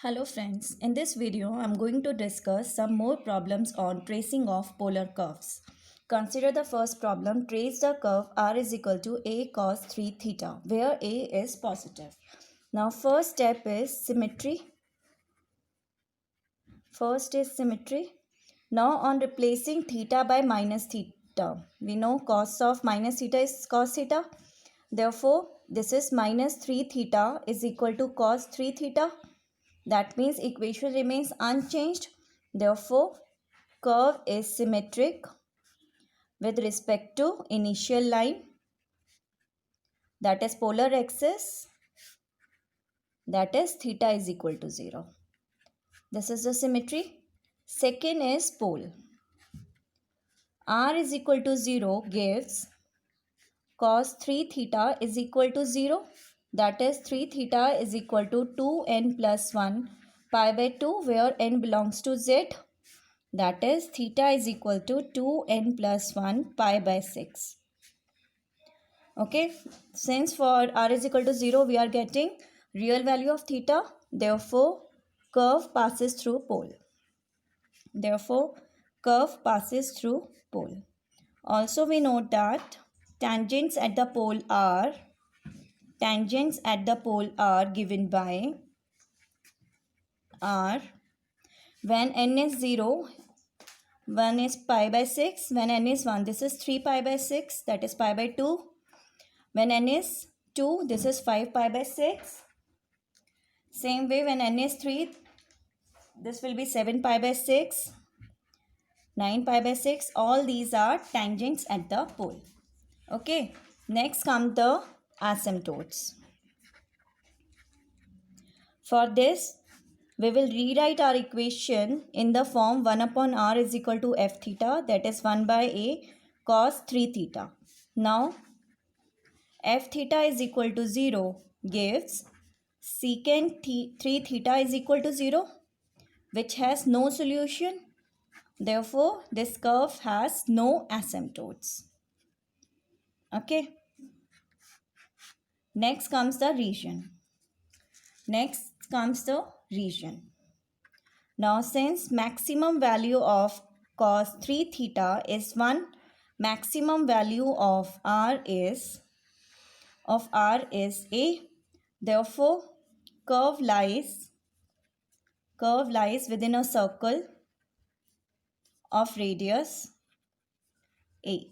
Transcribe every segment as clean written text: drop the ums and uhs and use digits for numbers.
Hello friends, in this video I am going to discuss some more problems on tracing of polar curves. Consider the first problem. Trace the curve r is equal to a cos 3 theta where a is positive. Now first step is symmetry. First is symmetry. Now on replacing theta by minus theta, we know cos of minus theta is cos theta. Therefore this is minus 3 theta is equal to cos 3 theta. That means equation remains unchanged. Therefore, curve is symmetric with respect to initial line, that is polar axis, that is theta is equal to 0. This is the symmetry. Second is pole. R is equal to 0 gives cos 3 theta is equal to 0. That is 3 theta is equal to 2n plus 1 pi by 2 where n belongs to z. That is theta is equal to 2n plus 1 pi by 6. Okay, since for r is equal to 0 we are getting real value of theta. Therefore, curve passes through pole. Therefore, curve passes through pole. Also we note that tangents at the pole are given by r when n is 0. 1 is pi by 6. When n is 1, this is 3 pi by 6, that is pi by 2. When n is 2, this is 5 pi by 6. Same way when n is 3, this will be 7 pi by 6, 9 pi by 6. All these are tangents at the pole. Okay, next come the asymptotes. For this, we will rewrite our equation in the form 1 upon r is equal to f theta, that is 1 by a cos 3 theta. Now, f theta is equal to 0 gives secant 3 theta is equal to 0, which has no solution. Therefore, this curve has no asymptotes. Okay. Next comes the region. Now, since maximum value of cos 3 theta is 1, maximum value of r is a. Therefore, curve lies within a circle of radius a.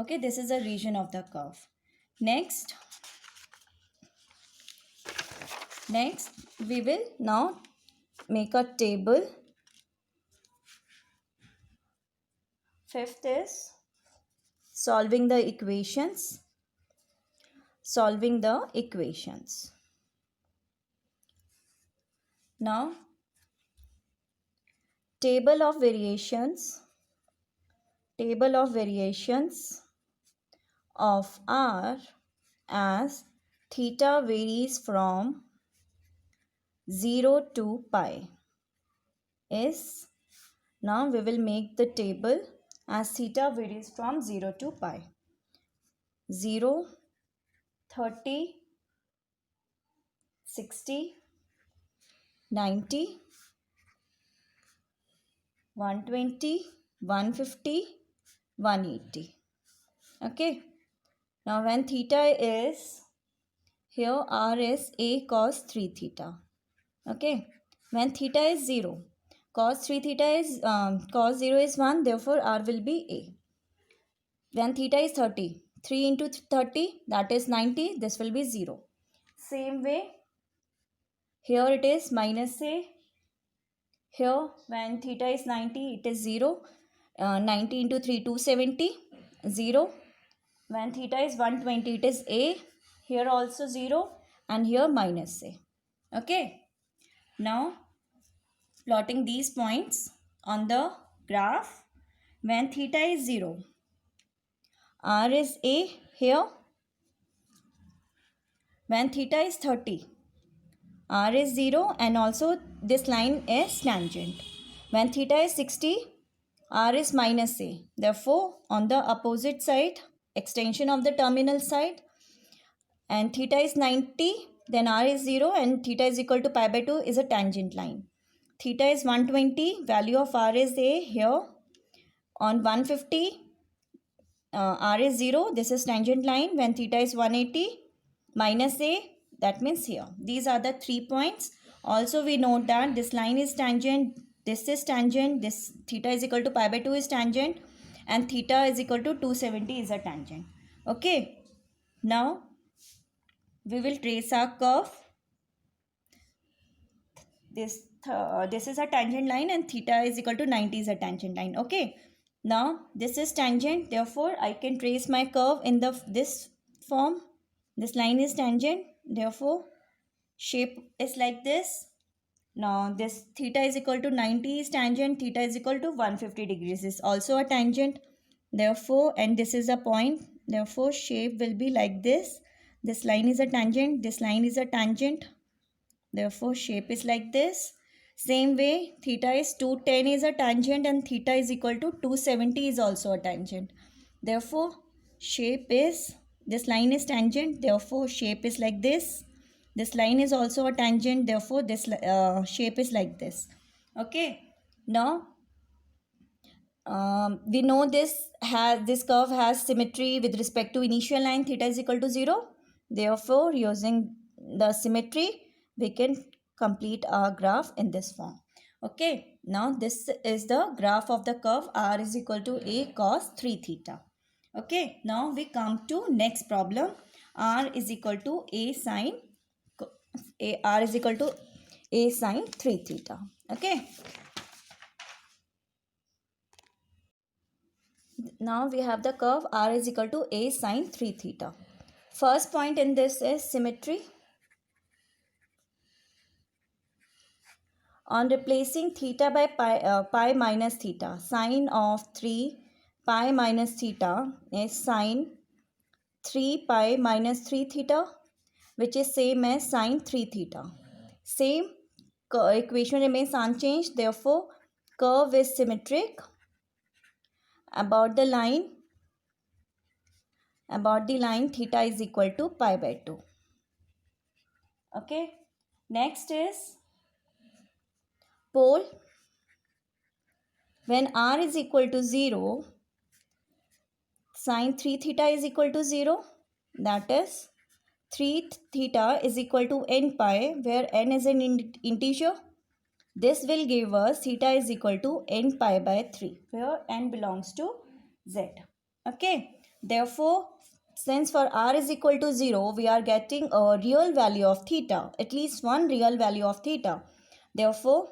Okay, this is the region of the curve. Next, we will now make a table. Fifth is solving the equations. Now, table of variations of r as theta varies from 0 to pi is, now we will make the table as theta varies from 0 to pi. 0, 30, 60, 90, 120, 150, 180. Okay. Now when theta is, here r is a cos 3 theta. Okay. When theta is 0, cos 3 theta is, cos 0 is 1, therefore r will be a. When theta is 30, 3 into 30, that is 90, this will be 0. Same way, here it is minus a. Here when theta is 90, it is 0. 90 into 3, 270, 0. When theta is 120, it is a. Here also 0 and here minus a. Okay. Now, plotting these points on the graph. When theta is 0, r is a here. When theta is 30, r is 0 and also this line is tangent. When theta is 60, r is minus a. Therefore, on the opposite side, extension of the terminal side, and theta is 90, then r is 0 and theta is equal to pi by 2 is a tangent line. Theta is 120, value of r is a here. On 150, r is 0, this is tangent line. When theta is 180, minus a, that means here. These are the 3 points. Also we note that this line is tangent, this is tangent, this theta is equal to pi by 2 is tangent, and theta is equal to 270 is a tangent. Okay. Now we will trace our curve. This is a tangent line and theta is equal to 90 is a tangent line. Okay. Now this is tangent, therefore I can trace my curve in this form. This line is tangent, therefore shape is like this. Now this theta is equal to 90 is tangent, theta is equal to 150 degrees is also a tangent. Therefore, and this is a point, therefore shape will be like this. This line is a tangent, this line is a tangent. Therefore shape is like this. Same way, theta is 210 is a tangent and theta is equal to 270 is also a tangent. Therefore shape is, this line is tangent, therefore shape is like this. This line is also a tangent, therefore this shape is like this. Okay. Now we know this curve has symmetry with respect to initial line theta is equal to 0. Therefore using the symmetry we can complete our graph in this form. Okay. Now this is the graph of the curve r is equal to a cos 3 theta. Okay. Now we come to next problem. R is equal to a sine r is equal to a sine 3 theta. Okay. Now we have the curve r is equal to a sine 3 theta. First point in this is symmetry. On replacing theta by pi minus theta, sine of 3 pi minus theta is sine 3 pi minus 3 theta, which is same as sine 3 theta. Same equation remains unchanged, therefore curve is symmetric. About the line theta is equal to pi by 2. Okay. Next is pole. When r is equal to 0, sine 3 theta is equal to 0. That is 3 theta is equal to n pi, where n is an integer. This will give us theta is equal to n pi by 3, where n belongs to z. Okay. Therefore, since for r is equal to 0, we are getting a real value of theta, at least one real value of theta. Therefore,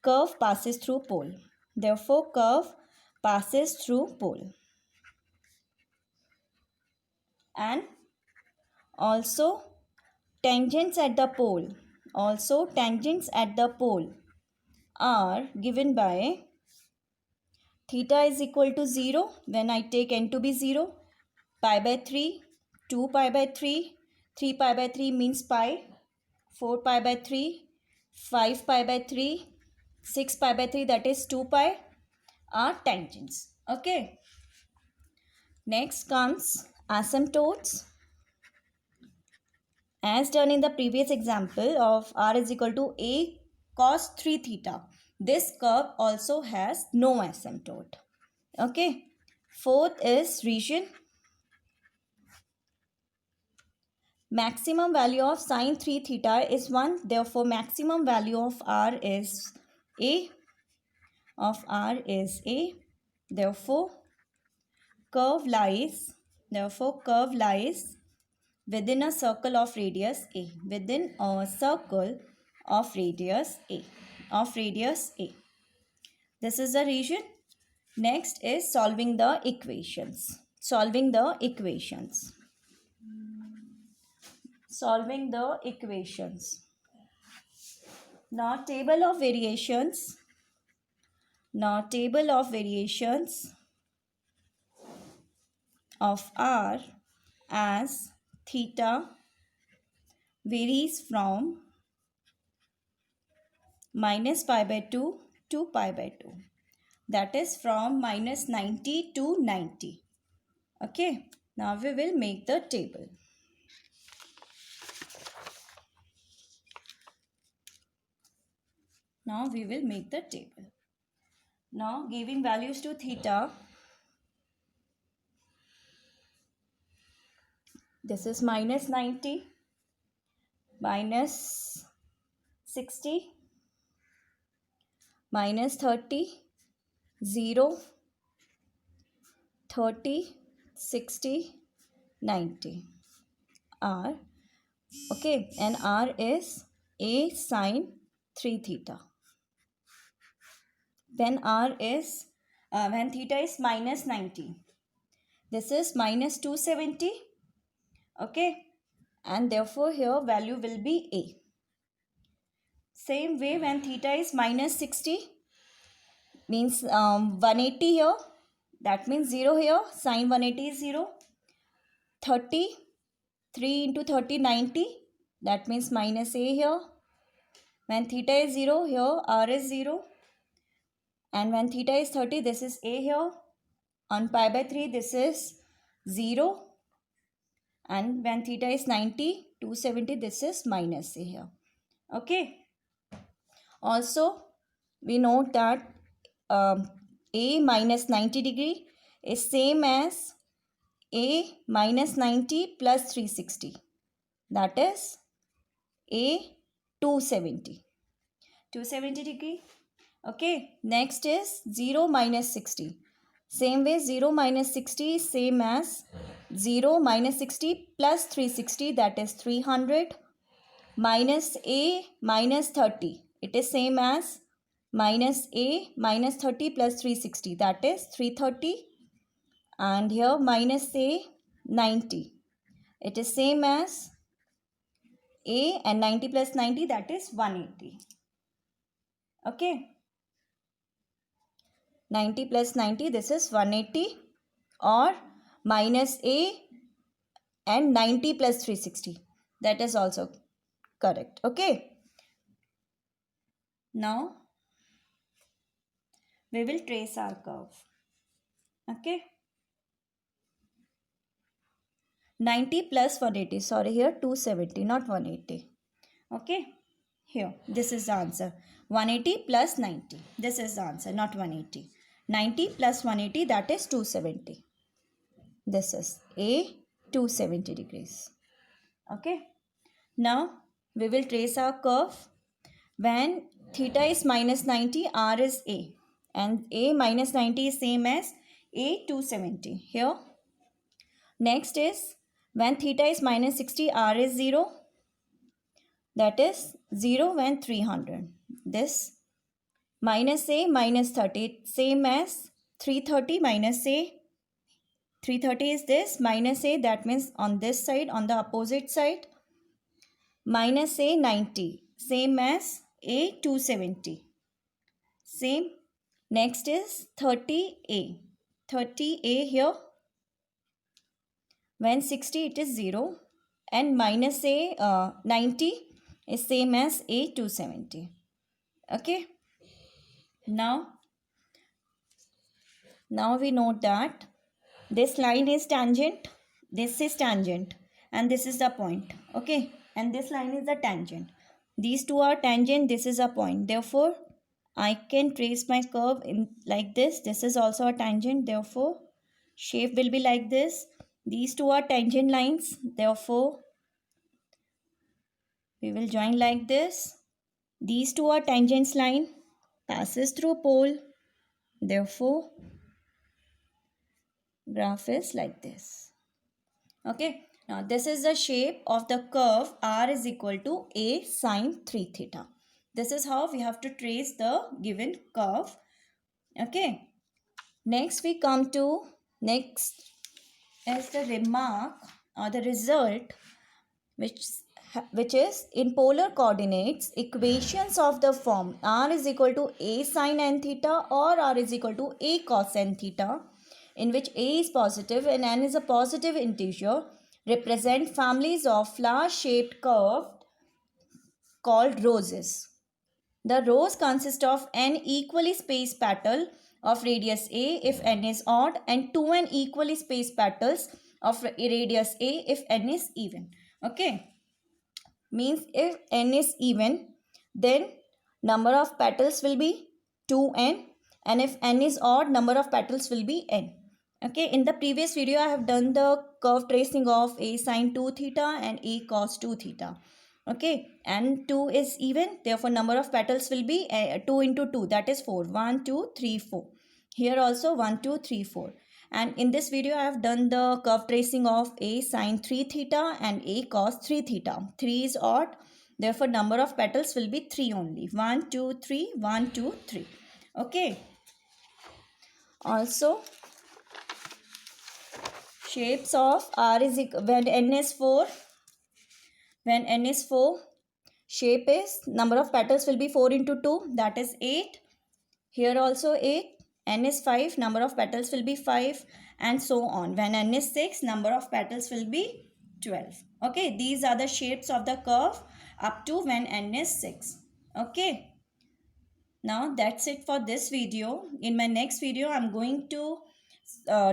curve passes through pole. Therefore, curve passes through pole. And also tangents at the pole. Also tangents at the pole are given by theta is equal to 0 when I take n to be 0, pi by 3, 2 pi by 3, 3 pi by 3 means pi, 4 pi by 3, 5 pi by 3, 6 pi by 3 that is 2 pi are tangents. Okay. Next comes asymptotes. As done in the previous example of r is equal to a cos 3 theta, this curve also has no asymptote. Okay. Fourth is region. Maximum value of sine 3 theta is 1. Therefore, maximum value of r is a. Therefore, curve lies within a circle of radius a. Within a circle of radius a. This is the region. Next is solving the equations. Solving the equations. Now table of variations. Of r as theta varies from minus pi by 2 to pi by 2. That is from minus 90 to 90. Okay. Now we will make the table. Now we will make the table. Now giving values to theta, this is minus 90, minus 60, minus 30, 0, 30, 60, 90. R. Okay, and R is A sine 3 theta. When when theta is minus 90, this is minus 270. Okay, and therefore here value will be A. Same way, when theta is minus 60, means 180 here, that means 0 here, sine 180 is 0. 30, 3 into 30, 90, that means minus A here. When theta is 0, here R is 0. And when theta is 30, this is A here. On pi by 3, this is 0. And when theta is 90, 270, this is minus A here. Okay. Also, we note that A minus 90 degree is same as A minus 90 plus 360. That is A 270. 270 degree. Okay. Next is 0 minus 60. Same way, 0 minus 60 is same as 0 minus 60 plus 360, that is 300, minus A minus 30. It is same as minus A minus 30 plus 360, that is 330. And here minus A 90. It is same as A and 90 plus 90, that is 180. Okay. 90 plus 90, this is 180, or minus A and 90 plus 360. That is also correct. Okay. Now, we will trace our curve. Okay. 90 plus 180. Sorry, here 270, not 180. Okay. Here, this is the answer. 180 plus 90. This is the answer, not 180. 90 plus 180, that is 270. This is A 270 degrees. Okay. Now, we will trace our curve. When theta is minus 90, R is A. And A minus 90 is same as A 270. Here. Next is, when theta is minus 60, R is 0. That is 0 when 300. This minus A minus 30, same as 330 minus A. 330 is this, minus A, that means on this side, on the opposite side. Minus A 90, same as A 270. Same. Next is 30A. 30A here. When 60, it is 0. And minus A 90 is same as A 270. Okay. Now we note that this line is tangent, this is tangent, and this is the point. Okay. And this line is the tangent. These two are tangent, this is a point. Therefore, I can trace my curve in like this. This is also a tangent. Therefore, shape will be like this. These two are tangent lines. Therefore, we will join like this. These two are tangents line, passes through pole. Therefore, graph is like this. Okay. Now, this is the shape of the curve R is equal to A sine 3 theta. This is how we have to trace the given curve. Okay. Next, we come to next is the remark or the result, which is in polar coordinates, equations of the form R is equal to A sine n theta or R is equal to A cos n theta, in which A is positive and n is a positive integer, represent families of flower-shaped curve called roses. The rose consists of n equally spaced petals of radius A if n is odd and 2n equally spaced petals of radius A if n is even. Okay. Means if n is even, then number of petals will be 2n, and if n is odd, number of petals will be n. Okay, in the previous video I have done the curve tracing of a sine 2 theta and a cos 2 theta. Okay, and 2 is even, therefore number of petals will be 2 into 2, that is 4. 1 2 3 4. Here also 1 2 3 4. And in this video I have done the curve tracing of a sine 3 theta and a cos 3 theta. 3 is odd, therefore number of petals will be 3 only. 1 2 3 1 2 3. Okay, also shapes of r is equal, when n is 4, shape is, number of petals will be 4 into 2, that is 8. Here also 8. N is 5, number of petals will be 5, and so on. When n is 6, number of petals will be 12. Okay, these are the shapes of the curve up to when n is 6. Okay, now that's it for this video. In my next video I'm going to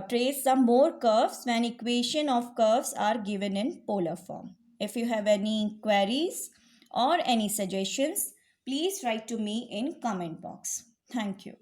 trace some more curves when equation of curves are given in polar form. If you have any queries or any suggestions, please write to me in comment box. Thank you.